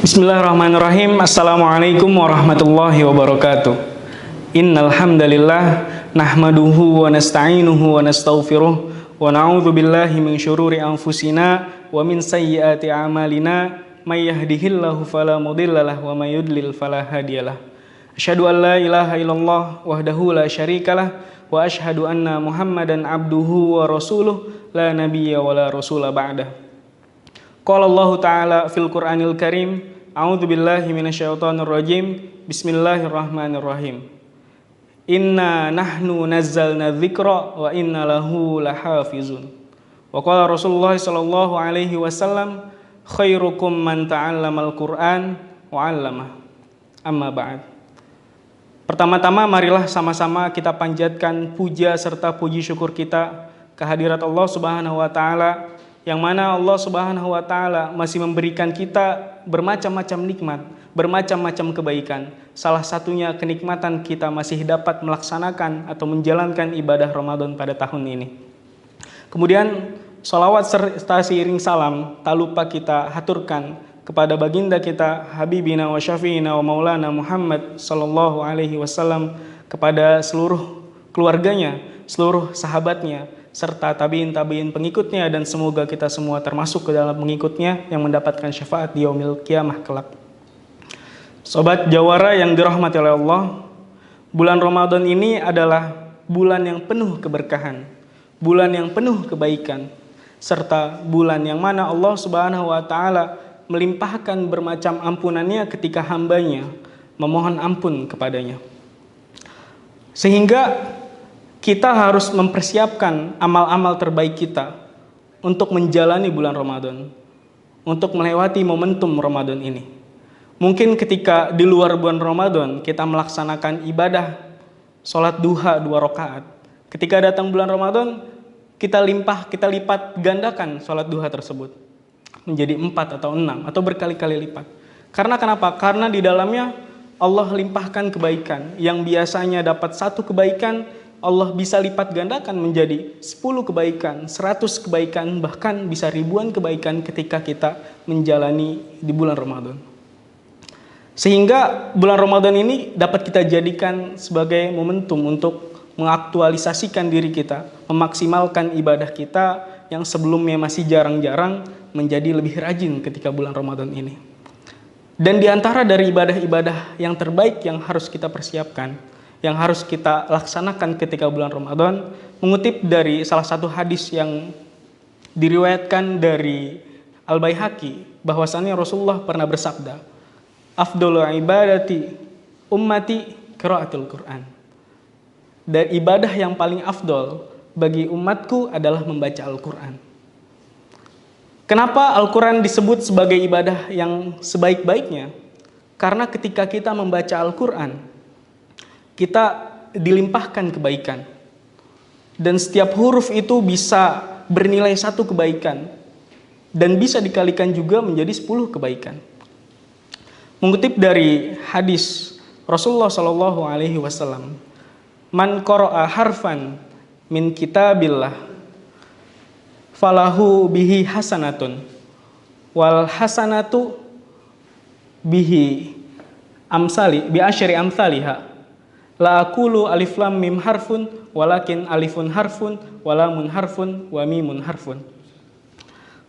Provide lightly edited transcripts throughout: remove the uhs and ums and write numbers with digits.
Bismillahirrahmanirrahim. Assalamualaikum warahmatullahi wabarakatuh. Innal hamdalillah nahmaduhu wa nasta'inuhu wa nastaghfiruh wa na'udzu billahi min syururi anfusina wa min sayyiati a'malina may yahdihillahu fala mudhillalah wa may yudlil fala hadiyalah. Asyhadu an la ilaha illallah wahdahu la syarikalah wa asyhadu anna Muhammadan abduhu wa rasuluh la nabiyya wa la rasula ba'dah. Qala Allah Ta'ala fil Qur'anil Karim, A'udzu billahi minasyaitonir rajim. Bismillahirrahmanirrahim. Inna nahnu nazzalna dzikra wa inna lahu lahafizun. Wa qala Rasulullah sallallahu alaihi wasallam, khairukum man ta'allamal Qur'an wa 'allama. Amma ba'd. Pertama-tama marilah sama-sama kita panjatkan puja serta puji syukur kita kehadirat Allah Subhanahu wa taala, yang mana Allah Subhanahu wa taala masih memberikan kita bermacam-macam nikmat, bermacam-macam kebaikan. Salah satunya kenikmatan kita masih dapat melaksanakan atau menjalankan ibadah Ramadan pada tahun ini. Kemudian sholawat serta seiring salam tak lupa kita haturkan kepada baginda kita Habibina wa Syafi'ina wa Maulana Muhammad sallallahu alaihi wasallam, kepada seluruh keluarganya, seluruh sahabatnya, serta tabiin pengikutnya, dan semoga kita semua termasuk ke dalam pengikutnya yang mendapatkan syafaat di yaumil kiamah kelak. Sobat Jawara yang dirahmati oleh Allah, bulan Ramadan ini adalah bulan yang penuh keberkahan, bulan yang penuh kebaikan, serta bulan yang mana Allah Subhanahu wa taala melimpahkan bermacam ampunannya ketika hambanya memohon ampun kepadanya. Sehingga kita harus mempersiapkan amal-amal terbaik kita untuk menjalani bulan Ramadan, untuk melewati momentum Ramadan ini. Mungkin ketika di luar bulan Ramadan kita melaksanakan ibadah sholat duha 2 rakaat. Ketika datang bulan Ramadan, kita lipat gandakan sholat duha tersebut menjadi 4 atau 6 atau berkali-kali lipat. Karena kenapa? Karena di dalamnya Allah limpahkan kebaikan yang biasanya dapat 1 kebaikan, Allah bisa lipat gandakan menjadi 10 kebaikan, 100 kebaikan, bahkan bisa ribuan kebaikan ketika kita menjalani di bulan Ramadan. Sehingga bulan Ramadan ini dapat kita jadikan sebagai momentum untuk mengaktualisasikan diri kita, memaksimalkan ibadah kita yang sebelumnya masih jarang-jarang menjadi lebih rajin ketika bulan Ramadan ini. Dan di antara dari ibadah-ibadah yang terbaik yang harus kita persiapkan, yang harus kita laksanakan ketika bulan Ramadan, mengutip dari salah satu hadis yang diriwayatkan dari Al-Baihaqi, bahwasannya Rasulullah pernah bersabda, afdhalu ibadati ummati qiraatul Qur'an. Dan ibadah yang paling afdol bagi umatku adalah membaca Al-Quran. Kenapa Al-Quran disebut sebagai ibadah yang sebaik-baiknya? Karena ketika kita membaca Al-Quran, kita dilimpahkan kebaikan. Dan setiap huruf itu bisa bernilai 1 kebaikan. Dan bisa dikalikan juga menjadi 10 kebaikan. Mengutip dari hadis Rasulullah SAW, man qara'a harfan min kitabillah falahu bihi hasanatun wal hasanatu bihi amsali bi asyri amsalihha. La aqulu alif lam mim harfun walakin alifun harfun walamun harfun wa mimun harfun.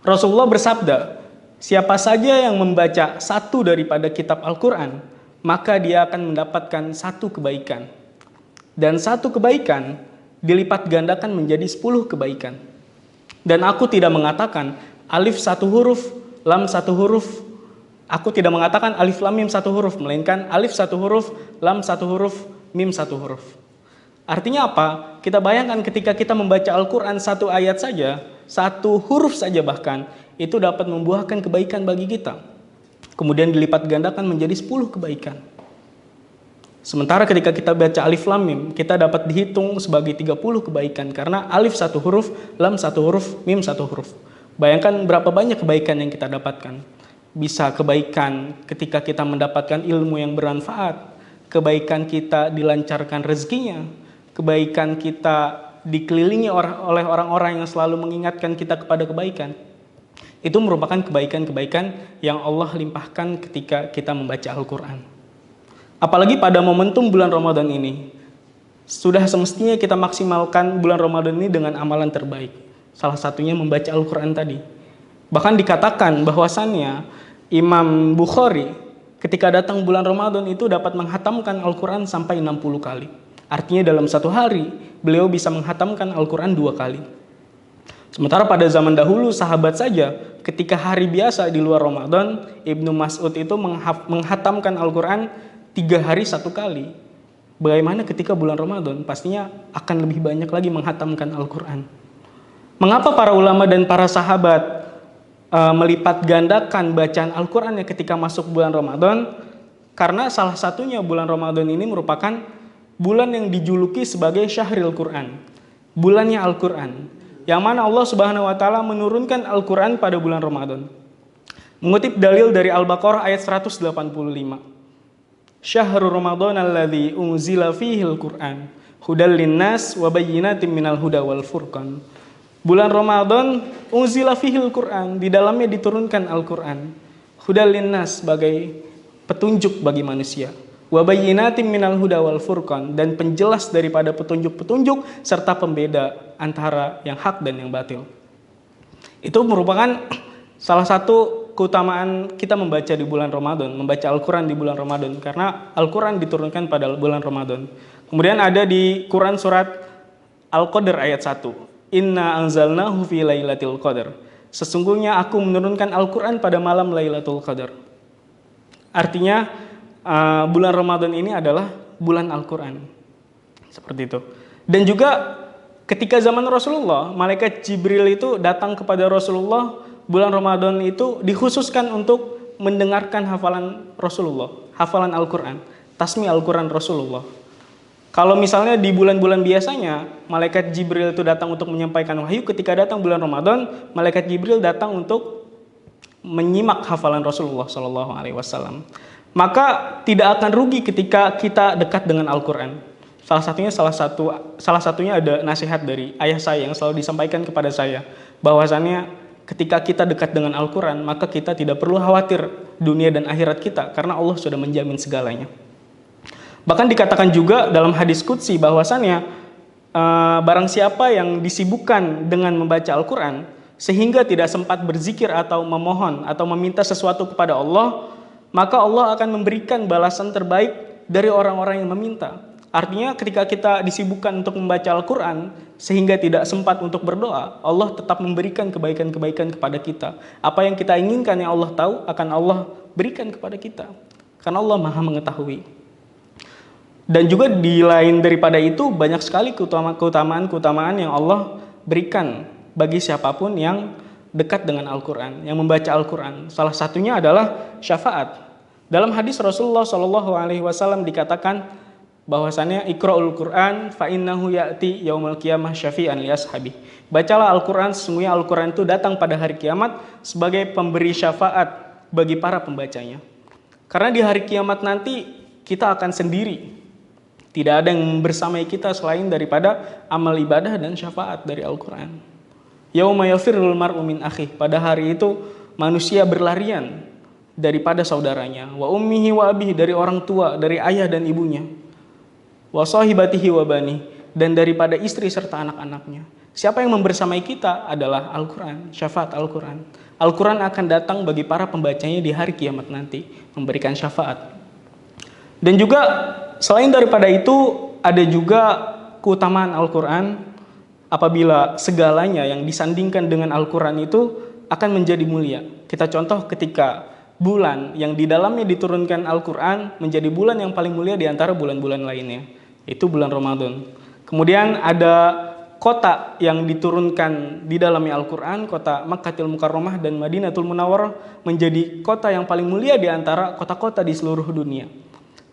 Rasulullah bersabda, siapa saja yang membaca 1 daripada kitab Al-Quran, maka dia akan mendapatkan 1 kebaikan. Dan 1 kebaikan dilipat gandakan menjadi 10 kebaikan. Dan aku tidak mengatakan alif 1 huruf, lam 1 huruf. Aku tidak mengatakan alif lam mim 1 huruf, melainkan alif 1 huruf, lam 1 huruf, mim 1 huruf. Artinya apa? Kita bayangkan ketika kita membaca Al-Quran 1 ayat saja, 1 huruf saja bahkan, itu dapat membuahkan kebaikan bagi kita. Kemudian dilipat gandakan menjadi 10 kebaikan. Sementara ketika kita baca alif lam mim, kita dapat dihitung sebagai 30 kebaikan. Karena alif 1 huruf, lam 1 huruf, mim 1 huruf. Bayangkan berapa banyak kebaikan yang kita dapatkan. Bisa kebaikan ketika kita mendapatkan ilmu yang bermanfaat, kebaikan kita dilancarkan rezekinya, kebaikan kita dikelilingi oleh orang-orang yang selalu mengingatkan kita kepada kebaikan. Itu merupakan kebaikan-kebaikan yang Allah limpahkan ketika kita membaca Al-Quran. Apalagi pada momentum bulan Ramadan ini, sudah semestinya kita maksimalkan bulan Ramadan ini dengan amalan terbaik. Salah satunya membaca Al-Quran tadi. Bahkan dikatakan bahwasannya Imam Bukhari ketika datang bulan Ramadan itu dapat menghatamkan Al-Quran sampai 60 kali. Artinya dalam satu hari beliau bisa menghatamkan Al-Quran 2 kali. Sementara pada zaman dahulu sahabat saja ketika hari biasa di luar Ramadan, Ibnu Mas'ud itu menghatamkan Al-Quran 3 hari 1 kali. Bagaimana ketika bulan Ramadan? Pastinya akan lebih banyak lagi menghatamkan Al-Quran. Mengapa para ulama dan para sahabat melipat gandakan bacaan Al-Qurannya ketika masuk bulan Ramadan? Karena salah satunya bulan Ramadan ini merupakan bulan yang dijuluki sebagai Syahril Quran, bulannya Al-Quran, yang mana Allah Subhanahu wa taala menurunkan Al-Quran pada bulan Ramadan. Mengutip dalil dari Al-Baqarah ayat 185. Syahrul Ramadan alladzi unzila fihi al-Qur'an hudal linnas wa bayyinatin minal huda wal furqan. Bulan Ramadan unzila fihi al-Qur'an, di dalamnya diturunkan Al-Qur'an. Hudal linnas sebagai petunjuk bagi manusia. Wa bayyinatin minal huda wal furqan, dan penjelas daripada petunjuk-petunjuk serta pembeda antara yang hak dan yang batil. Itu merupakan salah satu keutamaan kita membaca di bulan Ramadan, membaca Al-Quran di bulan Ramadan, karena Al-Quran diturunkan pada bulan Ramadan. Kemudian ada di Quran surat Al-Qadr ayat 1. Inna anzalnahu fi lailatul qadar. Sesungguhnya aku menurunkan Al-Quran pada malam Lailatul Qadar. Artinya bulan Ramadan ini adalah bulan Al-Quran. Seperti itu. Dan juga ketika zaman Rasulullah, malaikat Jibril itu datang kepada Rasulullah, bulan Ramadan itu dikhususkan untuk mendengarkan hafalan Rasulullah, hafalan Al-Quran, tasmi Al-Quran Rasulullah. Kalau misalnya di bulan-bulan biasanya, malaikat Jibril itu datang untuk menyampaikan wahyu, ketika datang bulan Ramadan, malaikat Jibril datang untuk menyimak hafalan Rasulullah SAW. Maka tidak akan rugi ketika kita dekat dengan Al-Quran. Salah satunya ada nasihat dari ayah saya yang selalu disampaikan kepada saya, bahwasannya ketika kita dekat dengan Al-Quran, maka kita tidak perlu khawatir dunia dan akhirat kita, karena Allah sudah menjamin segalanya. Bahkan dikatakan juga dalam hadis qudsi bahwasannya barang siapa yang disibukkan dengan membaca Al-Quran sehingga tidak sempat berzikir atau memohon atau meminta sesuatu kepada Allah, maka Allah akan memberikan balasan terbaik dari orang-orang yang meminta. Artinya ketika kita disibukkan untuk membaca Al-Quran sehingga tidak sempat untuk berdoa, Allah tetap memberikan kebaikan-kebaikan kepada kita. Apa yang kita inginkan yang Allah tahu akan Allah berikan kepada kita, karena Allah Maha mengetahui. Dan juga di lain daripada itu, banyak sekali keutamaan yang Allah berikan bagi siapapun yang dekat dengan Al-Quran, yang membaca Al-Quran. Salah satunya adalah syafaat. Dalam hadis Rasulullah SAW dikatakan bahwasannya Iqra'ul Quran fa innahu ya'ti yaumul qiyamah syafi'an li ashabi. Bacalah Al-Quran, sesungguhnya Al-Quran itu datang pada hari kiamat sebagai pemberi syafaat bagi para pembacanya. Karena di hari kiamat nanti kita akan sendiri. Tidak ada yang bersamai kita selain daripada amal ibadah dan syafaat dari Al-Quran. Yauma yafirrul mar'u min akhihi. Pada hari itu manusia berlarian daripada saudaranya. Wa ummihi wa abihi, dari orang tua, dari ayah dan ibunya. Wa sahibatihi wa bani, dan daripada istri serta anak-anaknya. Siapa yang membersamai kita adalah Al-Quran, syafaat Al-Quran. Al-Quran akan datang bagi para pembacanya di hari kiamat nanti, memberikan syafaat. Dan juga selain daripada itu, ada juga keutamaan Al-Quran. Apabila segalanya yang disandingkan dengan Al-Quran itu akan menjadi mulia. Kita contoh ketika bulan yang di dalamnya diturunkan Al-Quran menjadi bulan yang paling mulia di antara bulan-bulan lainnya, itu bulan Ramadan. Kemudian ada kota yang diturunkan di dalamnya Al-Quran, kota Makkatul Mukarramah dan Madinatul Munawwarah, menjadi kota yang paling mulia di antara kota-kota di seluruh dunia.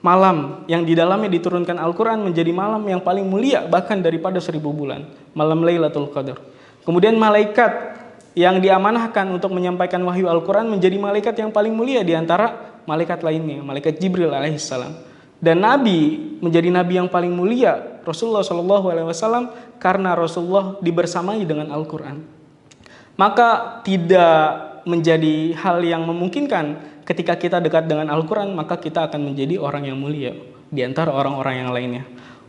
Malam yang di dalamnya diturunkan Al-Quran menjadi malam yang paling mulia bahkan daripada 1000 bulan, malam Lailatul Qadar. Kemudian malaikat yang diamanahkan untuk menyampaikan wahyu Al-Quran menjadi malaikat yang paling mulia di antara malaikat lainnya, malaikat Jibril alaihissalam. Dan Nabi menjadi Nabi yang paling mulia, Rasulullah SAW, karena Rasulullah dibersamai dengan Al-Quran. Maka tidak menjadi hal yang memungkinkan ketika kita dekat dengan Al-Quran, maka kita akan menjadi orang yang mulia di antara orang-orang yang lainnya.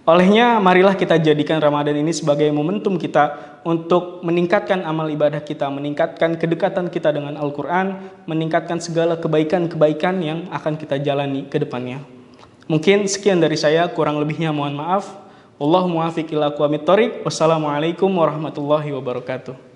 Olehnya, marilah kita jadikan Ramadan ini sebagai momentum kita untuk meningkatkan amal ibadah kita, meningkatkan kedekatan kita dengan Al-Quran, meningkatkan segala kebaikan-kebaikan yang akan kita jalani ke depannya. Mungkin sekian dari saya, kurang lebihnya mohon maaf. Wallahu muwaffiq ila aqwamit thoriq. Wassalamualaikum warahmatullahi wabarakatuh.